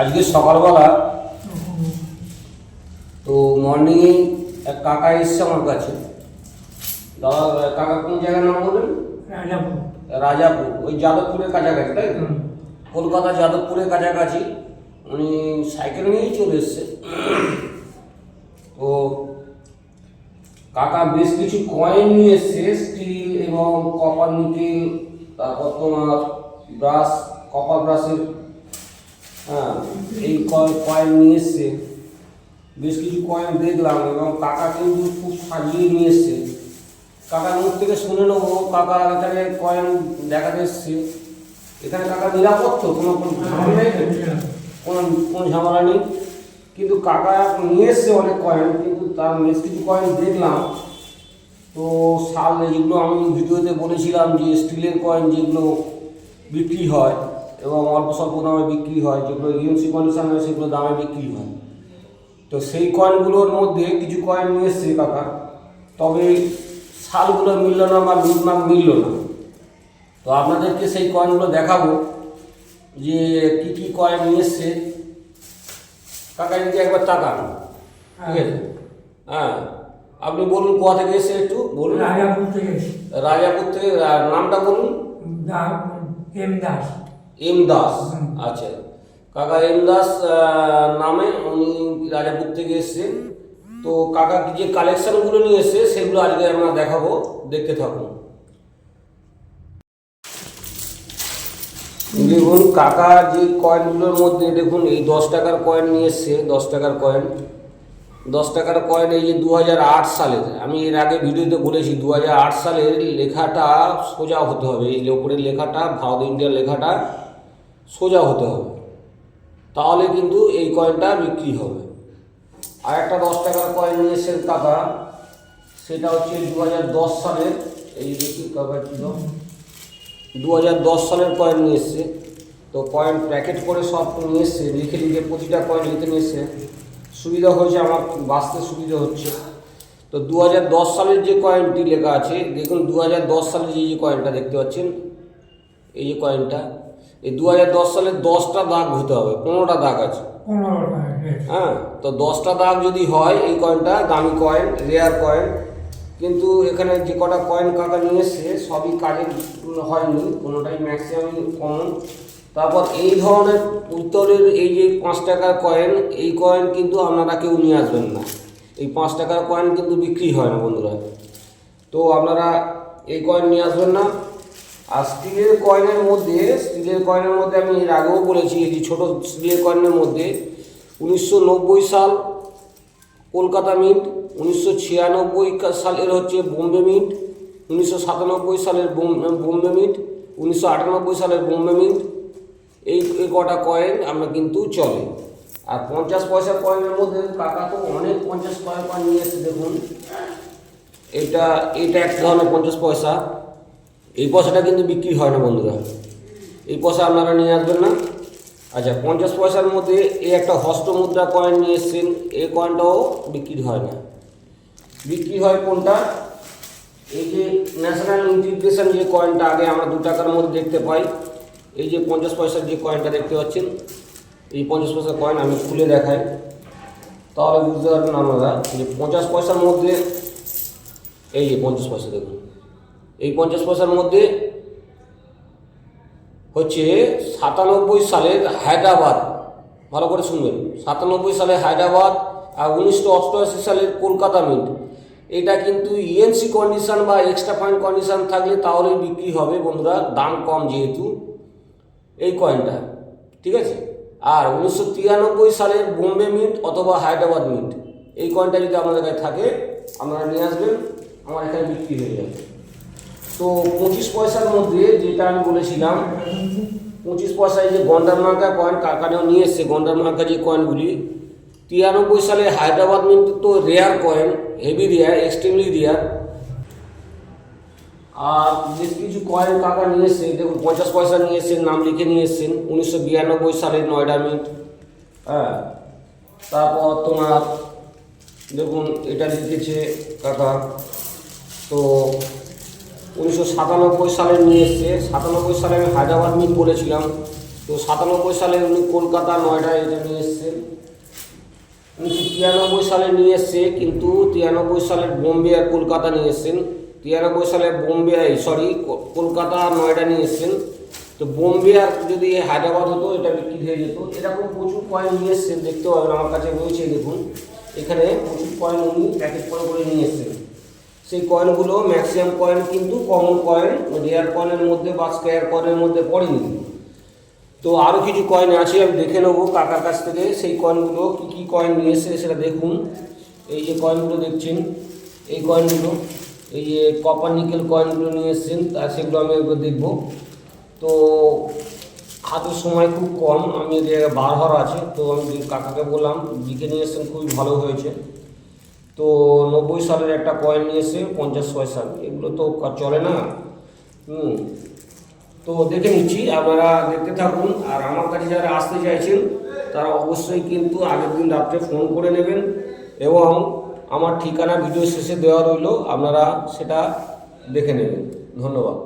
আজকে সকালবেলা তো মর্নিংয়ে এক কাকা এসছে আমার কাছে। দাদা, কাকা কোন জায়গার নাম বললেন? রাজাপুর। রাজাপুর, ওই যাদবপুরের কাছাকাছি, তাই তো? কলকাতা যাদবপুরের কাছাকাছি। উনি সাইকেল নিয়েই চলে এসছে। তো কাকা বেশ কিছু কয়েন নিয়ে এসছে, স্টিল এবং কপার নিকেল, তারপর তোমার ব্রাশ, কপার ব্রাশের, হ্যাঁ, এই কয়েন নিয়ে এসছে। বেশ কিছু কয়েন দেখলাম এবং কাকা কিন্তু খুব সাজিয়ে নিয়ে এসছে। কাকার মুখ থেকে শুনে নেবো কাকা এখানে কয়েন দেখাতে এসছে। এখানে কাকা নিরাপদ তো, কোনো ঝামেলা নেই, কোনো ঝামেলা নেই। কিন্তু কাকা নিয়ে এসছে অনেক কয়েন, কিন্তু তার বেশ কিছু কয়েন দেখলাম। তো সাল যেগুলো আমি ভিডিওতে বলেছিলাম যে স্টিলের কয়েন যেগুলো বিক্রি হয় এবং অল্প স্বল্প দামে বিক্রি হয়, যেগুলো ইউএনসি কন্ডিশন হয় সেগুলো দামে বিক্রি হয়। তো সেই কয়েনগুলোর মধ্যে কিছু কয়েন নিয়ে এসছে কাকা, তবে সালগুলো মিলল না বা মিটমার্ক মিলল না। তো আপনাদেরকে সেই কয়েনগুলো দেখাবো যে কী কী কয়েন নিয়ে এসছে। কাকা যদি একবার তাকান, ঠিক আছে? হ্যাঁ, আপনি বলুন কোথা থেকে এসছে, একটু বলুন। রাজাপুর থেকে। রাজাপুর থেকে। নামটা বলুন। এম দাস। এম দাস। আচ্ছা, কাকা এম দাস নামে উনি রাজাপুর থেকে এসছেন। তো কাকা যে কালেকশনগুলো নিয়ে এসছে সেগুলো আজকে আমরা দেখাবো, দেখতে থাকুন। দেখুন কাকা যে কয়েনগুলোর মধ্যে দেখুন, এই 10 টাকার কয়েন নিয়ে এসছে। 10 টাকার কয়েন, 10 টাকার কয়েন, এই যে 2008 সালের। আমি এর আগে ভিডিওতে বলেছি 2008 সালের লেখাটা সোজা হতে হবে। এই ওপরের লেখাটা, ভারত ইন্ডিয়ার লেখাটা সোজা হতে হবে, তাহলে কিন্তু এই কয়েনটা বিক্রি হবে। আর একটা 10 টাকার কয়েন নিয়ে এসছেন কাকা, সেটা হচ্ছে 2010 সালের। এই দেখি কাকা ছিল 2010 সালের কয়েন নিয়ে এসছে। তো কয়েন প্যাকেট করে সব নিয়ে এসছে, লিখে লিখে প্রতিটা কয়েন লিখে নিয়ে এসছে। সুবিধা হয়েছে, আমার বাঁচতে সুবিধা হচ্ছে। তো 2010 সালের যে কয়েনটি লেখা আছে, দেখুন 2010 সালের যে কয়েনটা দেখতে পাচ্ছেন, এই যে কয়েনটা, এই 2010 সালের 10টা দাগ হতে হবে। 15টা দাগ আছে। হ্যাঁ, তো 10টা দাগ যদি হয় এই কয়েনটা দামি কয়েন, রেয়ার কয়েন। কিন্তু এখানে যে কটা কয়েন কাকা নিয়ে এসছে সবই কাজের হয়নি, কোনোটাই ম্যাক্সিমাম কমন। তারপর এই ধরনের উত্তরের এই যে 5 টাকার কয়েন, এই কয়েন কিন্তু আপনারা কেউ নিয়ে আসবেন না। এই 5 টাকার কয়েন কিন্তু বিক্রি হয় না বন্ধুরা। তো আপনারা এই কয়েন নিয়ে আসবেন না। আর স্টিলের কয়েনের মধ্যে আমি এর আগেও বলেছি, এই যে ছোটো স্টিলের কয়েনের মধ্যে 1990 সাল কলকাতা মিন্ট, 1996 সালের হচ্ছে বোম্বে মিন্ট, 1997 সালের বোম্বে মিন্ট, 1998 সালের বোম্বে মিন্ট, এই কটা কয়েন আমরা কিন্তু চলে। আর 50 পয়সার কয়েনের মধ্যে কাকা তো অনেক 50 পয়সা কয়েন নিয়ে এসছে। দেখুন এটা এক ধরনের 50 পয়সা। এই পয়সাটা কিন্তু বিক্রি হয় না বন্ধুরা, এই পয়সা আপনারা নিয়ে আসবেন না। আচ্ছা, 50 পয়সার মধ্যে এই একটা হস্তমুদ্রা কয়েন নিয়ে এসছেন, এই কয়েনটাও বিক্রি হয় না। বিক্রি হয় কোনটা? এই যে ন্যাশনাল ইন্টিগ্রেশন যে কয়েনটা আগে আমরা 2 টাকার মধ্যে দেখতে পাই, এই যে 50 পয়সার যে কয়েনটা দেখতে পাচ্ছেন, এই 50 পয়সার কয়েন আমি খুলে দেখাই, তাহলে বুঝতে পারবেন আপনারা যে 50 পয়সার মধ্যে এই যে 50 পয়সা দেখুন, এই 50 পয়সার মধ্যে হচ্ছে 97 সালের হায়দ্রাবাদ, ভালো করে শুনবেন, 97 সালে হায়দ্রাবাদ। আর 1988 সালের কলকাতা মিন্ট। এটা কিন্তু ইএনসি কন্ডিশন বা এক্সট্রা ফাইন কন্ডিশন থাকলে তাহলেই বিক্রি হবে বন্ধুরা, দাম কম যেহেতু এই কয়েনটা, ঠিক আছে? আর 1993 সালের বোম্বে মিন্ট অথবা হায়দ্রাবাদ মিন্ট, এই কয়েনটা যদি আপনাদের কাছে থাকে আপনারা নিয়ে আসবেন, আমার এখানে বিক্রি হয়ে যাবে। তো 25 পয়সার মধ্যে যেটা আমি বলেছিলাম, 25 পয়সায় যে গন্ডার মার্কা কয়েন কাকানেও নিয়ে এসছে। গন্ডার মার্কা যে কয়েনগুলি 93 সালে হায়দ্রাবাদ মিন্ট তো rare coin, heavy rare, extremely rare. আর বেশ কিছু কয়েন কাকা নিয়ে এসছে। দেখুন 50 পয়সা নিয়ে এসছেন, নাম লিখে নিয়ে এসছেন, 1992 সালের নয়ডা মিন্ট। হ্যাঁ, তারপর তোমার দেখুন এটা লিখেছে কাকা, তো 1997 সালে নিয়ে এসছে। 97 সালে আমি হায়দ্রাবাদ মিন্ট বলেছিলাম, তো 97 সালে উনি কলকাতা নয়ডা এটা নিয়ে এসছেন। 1993 সালে নিয়ে এসছে, কিন্তু 93 সালের বোম্বে আর কলকাতা নিয়ে এসছেন। 93 সালে বোম্বে কলকাতা আর নয়ডা নিয়ে এসছেন। তো বোম্বে আর যদি হায়দ্রাবাদ হতো এটা বিক্রি হয়ে যেত। এরকম প্রচুর কয়েন নিয়ে এসছেন, দেখতে পাবেন আমার কাছে রয়েছে। দেখুন এখানে প্রচুর কয়েন উনি প্যাকেট করে নিয়ে এসছেন। সেই কয়েনগুলো ম্যাক্সিমাম কয়েন কিন্তু কমন কয়েন, রেয়ার কয়েনের মধ্যে বা স্কোয়ার কয়েনের মধ্যে পড়েনি। তো আরও কিছু কয়েন আছে, আমি দেখে নেবো কাকার কাছ থেকে সেই কয়েনগুলো কী কী কয়েন নিয়ে এসে সেটা দেখুন। এই যে কয়েনগুলো দেখছেন, এই কয়েনগুলো, এই যে কপার নিকেল কয়েনগুলো নিয়ে এসছেন, তা সেগুলো আমি একবার দেখব। তো হাতের সময় খুব কম, আমি যে বার হওয়ার আছে, তো আমি কাকাকে বললাম লিখে নিয়ে এসছেন, খুবই ভালো হয়েছে। তো 90 সালের একটা কয়েন নিয়ে এসে 50 পয়সা, এগুলো তো চলে না। তো দেখে নিচ্ছি, আপনারা দেখতে থাকুন। আর আমার কাছে যারা আসতে চাইছেন তারা অবশ্যই কিন্তু আগের দিন রাত্রে ফোন করে নেবেন, এবং আমার ঠিকানা ভিডিও শেষে দেওয়া রইল, আপনারা সেটা দেখে নেবেন। ধন্যবাদ।